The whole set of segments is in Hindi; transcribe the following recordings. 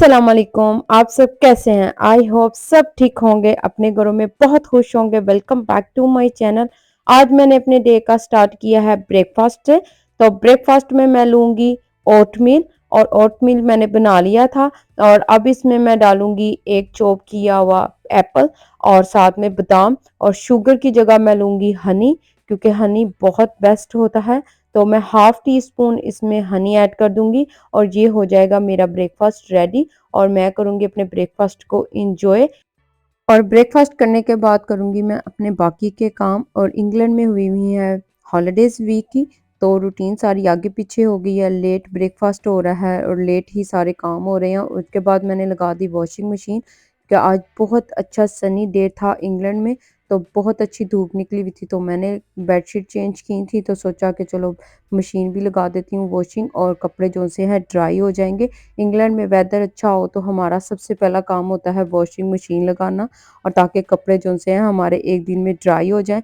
अस्सलाम वालेकुम। आप सब कैसे हैं? आई होप सब ठीक होंगे, अपने घरों में बहुत खुश होंगे। Welcome back to my channel. आज मैंने अपने डे का स्टार्ट किया है ब्रेकफास्ट से। तो ब्रेकफास्ट में मैं लूँगी ओटमील, और ओटमील मैंने बना लिया था। और अब इसमें मैं डालूँगी एक चॉप किया हुआ एप्पल और साथ में बादाम, और शुगर की जगह मैं लूँगी हनी, क्योंकि हनी बहुत बेस्ट होता है। तो मैं हाफ टी स्पून इसमें हनी ऐड कर दूँगी और ये हो जाएगा मेरा ब्रेकफास्ट रेडी। और मैं करूँगी अपने ब्रेकफास्ट को इंजॉय। और ब्रेकफास्ट करने के बाद करूँगी मैं अपने बाकी के काम। और इंग्लैंड में हुई हुई है हॉलीडेज़ वीक की, तो रूटीन सारी आगे पीछे हो गई है। लेट ब्रेकफास्ट हो रहा है और लेट ही सारे काम हो रहे हैं। उसके बाद मैंने लगा दी वॉशिंग मशीन, कि आज बहुत अच्छा सनी डे था इंग्लैंड में। तो बहुत अच्छी धूप निकली हुई थी, तो मैंने बेडशीट चेंज की थी, तो सोचा कि चलो मशीन भी लगा देती हूँ वॉशिंग, और कपड़े जो से हैं ड्राई हो जाएंगे। इंग्लैंड में वेदर अच्छा हो तो हमारा सबसे पहला काम होता है वॉशिंग मशीन लगाना, और ताकि कपड़े जो से हैं हमारे एक दिन में ड्राई हो जाएं।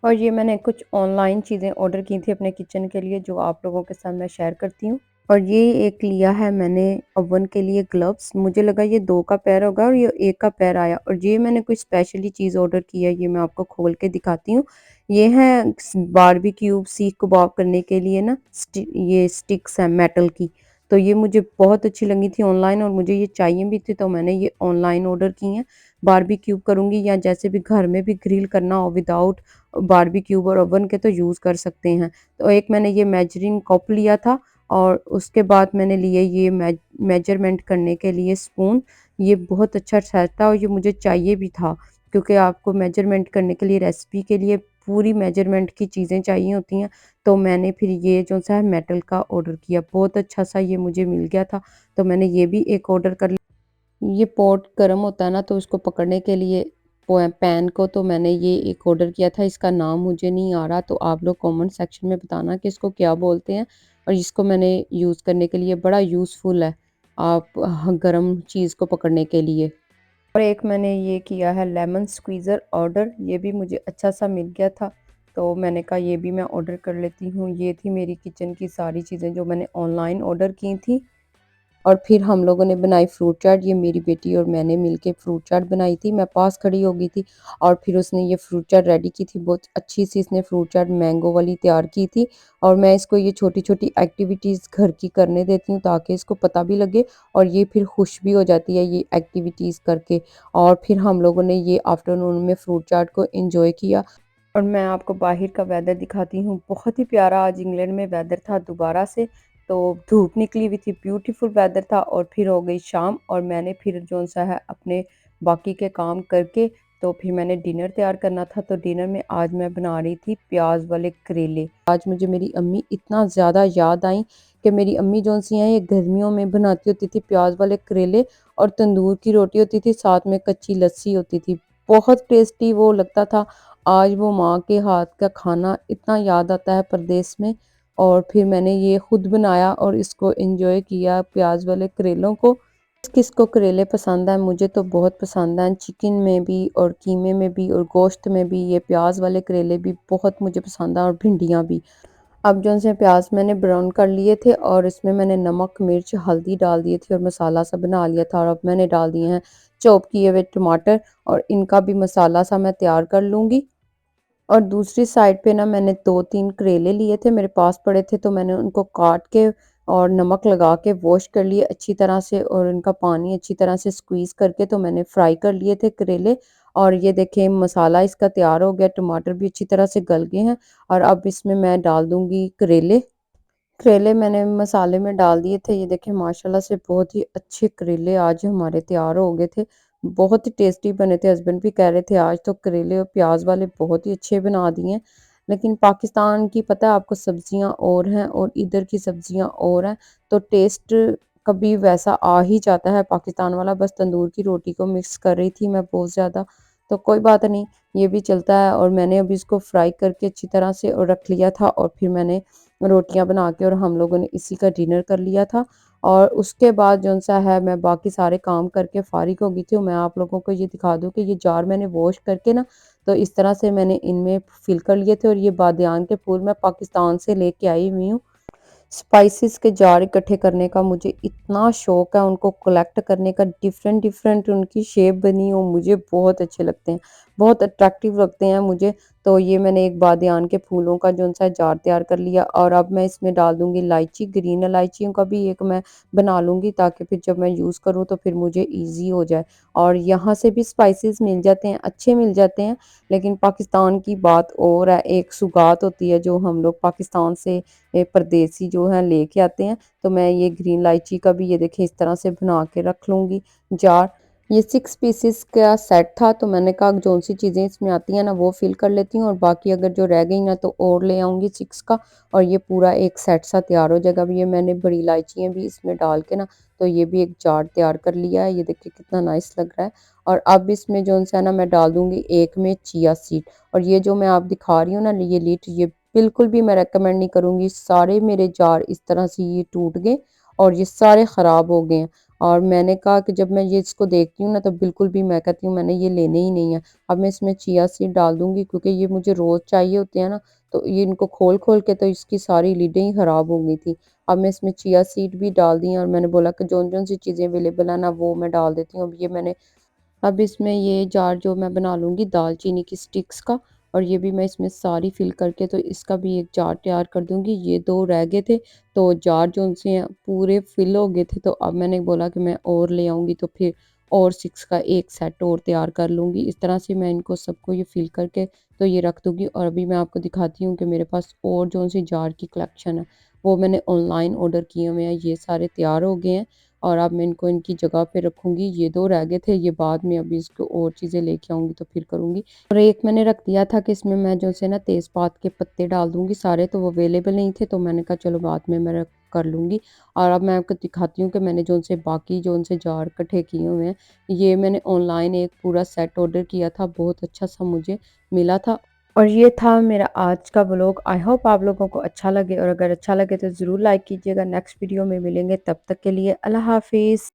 और ये मैंने कुछ ऑनलाइन चीज़ें ऑर्डर की थी अपने किचन के लिए, जो आप लोगों के साथ मैं शेयर करती हूँ। और ये एक लिया है मैंने ओवन के लिए ग्लव्स, मुझे लगा ये 2 का पेयर होगा और ये 1 का पेयर आया। और ये मैंने कोई स्पेशली चीज़ ऑर्डर की है, ये मैं आपको खोल के दिखाती हूँ। ये है बारबेक्यू सीख कबाब करने के लिए ना, ये स्टिक्स हैं मेटल की। तो ये मुझे बहुत अच्छी लगी थी ऑनलाइन, और मुझे ये चाहिए भी थी, तो मैंने ये ऑनलाइन ऑर्डर की हैं। बारबेक्यू करूँगी, या जैसे भी घर में भी ग्रिल करना हो विदाउट बारबेक्यू और ओवन के, तो यूज़ कर सकते हैं। तो एक मैंने ये मेजरिंग कप लिया था, और उसके बाद मैंने लिए ये मेजरमेंट करने के लिए स्पून। ये बहुत अच्छा सेट था और ये मुझे चाहिए भी था, क्योंकि आपको मेजरमेंट करने के लिए रेसिपी के लिए पूरी मेजरमेंट की चीज़ें चाहिए होती हैं। तो मैंने फिर ये जो सा है मेटल का ऑर्डर किया, बहुत अच्छा सा ये मुझे मिल गया था, तो मैंने ये भी एक ऑर्डर कर लिया। ये पॉट गर्म होता है ना, तो उसको पकड़ने के लिए पैन को, तो मैंने ये एक ऑर्डर किया था। इसका नाम मुझे नहीं आ रहा, तो आप लोग कमेंट सेक्शन में बताना कि इसको क्या बोलते हैं। और इसको मैंने यूज़ करने के लिए बड़ा यूज़फुल है, आप गरम चीज़ को पकड़ने के लिए। और एक मैंने ये किया है लेमन स्क्वीज़र ऑर्डर, ये भी मुझे अच्छा सा मिल गया था, तो मैंने कहा ये भी मैं ऑर्डर कर लेती हूँ। ये थी मेरी किचन की सारी चीज़ें जो मैंने ऑनलाइन ऑर्डर की थी। और फिर हम लोगों ने बनाई फ्रूट चाट, ये मेरी बेटी और मैंने मिलके फ्रूट चाट बनाई थी। मैं पास खड़ी हो गई थी, और फिर उसने ये फ्रूट चाट रेडी की थी। बहुत अच्छी सी इसने फ्रूट चाट मैंगो वाली तैयार की थी। और मैं इसको ये छोटी-छोटी एक्टिविटीज़ घर की करने देती हूँ, ताकि इसको पता भी लगे, और ये फिर खुश भी हो जाती है ये एक्टिविटीज़ करके। और फिर हम लोगों ने ये आफ्टरनून में फ्रूट चाट को एंजॉय किया। और मैं आपको बाहर का वेदर दिखाती हूँ, बहुत ही प्यारा आज इंग्लैंड में वेदर था दोबारा से। तो धूप निकली हुई थी, ब्यूटीफुल वेदर था, और फिर हो गई शाम, और मैंने फिर जो सा है अपने बाकी के काम करके, तो फिर मैंने डिनर तैयार करना था। तो डिनर में आज मैं बना रही थी प्याज वाले करेले। आज मुझे मेरी अम्मी इतना ज़्यादा याद आई, कि मेरी अम्मी जो सी हैं ये गर्मियों में बनाती होती थी प्याज वाले करेले, और तंदूर की रोटी होती थी, साथ में कच्ची लस्सी होती थी। बहुत टेस्टी वो लगता था। आज वो माँ के हाथ का खाना इतना याद आता है परदेस में। और फिर मैंने ये खुद बनाया और इसको एंजॉय किया, प्याज वाले करेलों को। किसको करेले पसंद है, मुझे तो बहुत पसंद है। चिकन में भी और कीमे में भी और गोश्त में भी ये प्याज वाले करेले भी बहुत मुझे पसंद है, और भिंडियाँ भी। अब जो से प्याज मैंने ब्राउन कर लिए थे, और इसमें मैंने नमक मिर्च हल्दी डाल दिए थे, और मसाला सा बना लिया था। और अब मैंने डाल दिए हैं चॉप किए हुए टमाटर, और इनका भी मसाला सा मैं तैयार कर लूँगी। और दूसरी साइड पे ना मैंने 2-3 करेले लिए थे, मेरे पास पड़े थे, तो मैंने उनको काट के और नमक लगा के वॉश कर लिए अच्छी तरह से, और इनका पानी अच्छी तरह से स्क्वीज़ करके तो मैंने फ्राई कर लिए थे करेले। और ये देखें मसाला इसका तैयार हो गया, टमाटर भी अच्छी तरह से गल गए हैं। और अब इसमें मैं डाल दूँगी करेले। करेले मैंने मसाले में डाल दिए थे। ये देखें माशाल्लाह से बहुत ही अच्छे करेले आज हमारे तैयार हो गए थे। बहुत ही टेस्टी बने थे। हस्बैंड भी कह रहे थे आज तो करेले और प्याज वाले बहुत ही अच्छे बना दिए हैं। लेकिन पाकिस्तान की पता है आपको सब्जियां और हैं और इधर की सब्जियां और हैं, तो टेस्ट कभी वैसा आ ही जाता है पाकिस्तान वाला। बस तंदूर की रोटी को मिक्स कर रही थी मैं बहुत ज़्यादा, तो कोई बात नहीं, ये भी चलता है। और मैंने अभी इसको फ्राई करके अच्छी तरह से और रख लिया था, और फिर मैंने रोटियां बना के और हम लोगों ने इसी का डिनर कर लिया था। और उसके बाद जो सा है मैं बाकी सारे काम करके फारिग हो गई थी। मैं आप लोगों को ये दिखा दूं कि ये जार मैंने वॉश करके ना, तो इस तरह से मैंने इनमें फिल कर लिए थे। और ये बादियान के फूल मैं पाकिस्तान से लेके आई हुई हूँ। स्पाइसेस के जार इकट्ठे करने का मुझे इतना शौक है, उनको कलेक्ट करने का, डिफरेंट डिफरेंट उनकी शेप बनी हो, मुझे बहुत अच्छे लगते हैं, बहुत अट्रैक्टिव लगते हैं मुझे। तो ये मैंने एक बादियान के फूलों का जो सा जार तैयार कर लिया और अब मैं इसमें डाल दूंगी इलायची, ग्रीन इलायचियों का भी एक मैं बना लूंगी ताकि फिर जब मैं यूज़ करूँ तो फिर मुझे ईजी हो जाए। और यहाँ से भी स्पाइसेस मिल जाते हैं, अच्छे मिल जाते हैं, लेकिन पाकिस्तान की बात और है, एक सुगात होती है जो हम लोग पाकिस्तान से परदेसी जो है लेके आते हैं। तो मैं ये ग्रीन इलायची का भी ये देखिए इस तरह से बना के रख लूँगी जार। ये 6 पीसेस का सेट था तो मैंने कहा जौन सी चीज़ें इसमें आती हैं ना वो फिल कर लेती हूँ और बाकी अगर जो रह गई ना तो और ले आऊँगी 6 का, और ये पूरा एक सेट सा तैयार हो जाएगा। अब ये मैंने बड़ी इलायचियाँ भी इसमें डाल के ना तो ये भी एक जार तैयार कर लिया है। ये देखिए कितना नाइस लग रहा है। और अब इसमें जो सा ना मैं डाल दूँगी एक में चिया सीड, और ये जो मैं आप दिखा रही हूँ ना ये लिट, ये बिल्कुल भी मैं रेकमेंड नहीं करूँगी। सारे मेरे जार इस तरह से ये टूट गए और ये सारे ख़राब हो गए हैं। और मैंने कहा कि जब मैं ये इसको देखती हूँ ना तो बिल्कुल भी मैं कहती हूँ मैंने ये लेने ही नहीं है। अब मैं इसमें चिया सीड डाल दूँगी क्योंकि ये मुझे रोज़ चाहिए होते हैं ना, तो ये इनको खोल-खोल के तो इसकी सारी लिडें ही ख़राब हो गई थी। अब मैं इसमें चिया सीड भी डाल दी और मैंने बोला कि जौन-जौन सी चीज़ें अवेलेबल है ना वो मैं डाल देती हूँ। अब इसमें ये जार जो मैं बना लूँगी दालचीनी की स्टिक्स का, और ये भी मैं इसमें सारी फिल करके तो इसका भी एक जार तैयार कर दूँगी। ये 2 रह गए थे, तो जार जो उनसे हैं पूरे फिल हो गए थे, तो अब मैंने बोला कि मैं और ले आऊँगी तो फिर और 6 का एक सेट और तैयार कर लूँगी। इस तरह से मैं इनको सबको ये फिल करके तो ये रख दूँगी। और अभी मैं आपको दिखाती हूँ कि मेरे पास और जो-सी जार की कलेक्शन है, वो मैंने ऑनलाइन ऑर्डर किए हुए हैं। ये सारे तैयार हो गए हैं और अब मैं इनको इनकी जगह पे रखूँगी। ये 2 रह गए थे, ये बाद में अभी इसको और चीज़ें लेके आऊँगी तो फिर करूँगी। और एक मैंने रख दिया था कि इसमें मैं जो से ना तेज़पात के पत्ते डाल दूँगी सारे, तो वो अवेलेबल नहीं थे तो मैंने कहा चलो बाद में मैं रख कर लूँगी। और अब मैं आपको दिखाती हूँ कि मैंने जो उनसे बाकी जो उनसे जार इकट्ठे किए हुए हैं, ये मैंने ऑनलाइन एक पूरा सेट ऑर्डर किया था, बहुत अच्छा-सा मुझे मिला था। और ये था मेरा आज का व्लॉग। आई होप आप लोगों को अच्छा लगे, और अगर अच्छा लगे तो ज़रूर लाइक कीजिएगा। नेक्स्ट वीडियो में मिलेंगे, तब तक के लिए अल्लाह हाफ़िज़।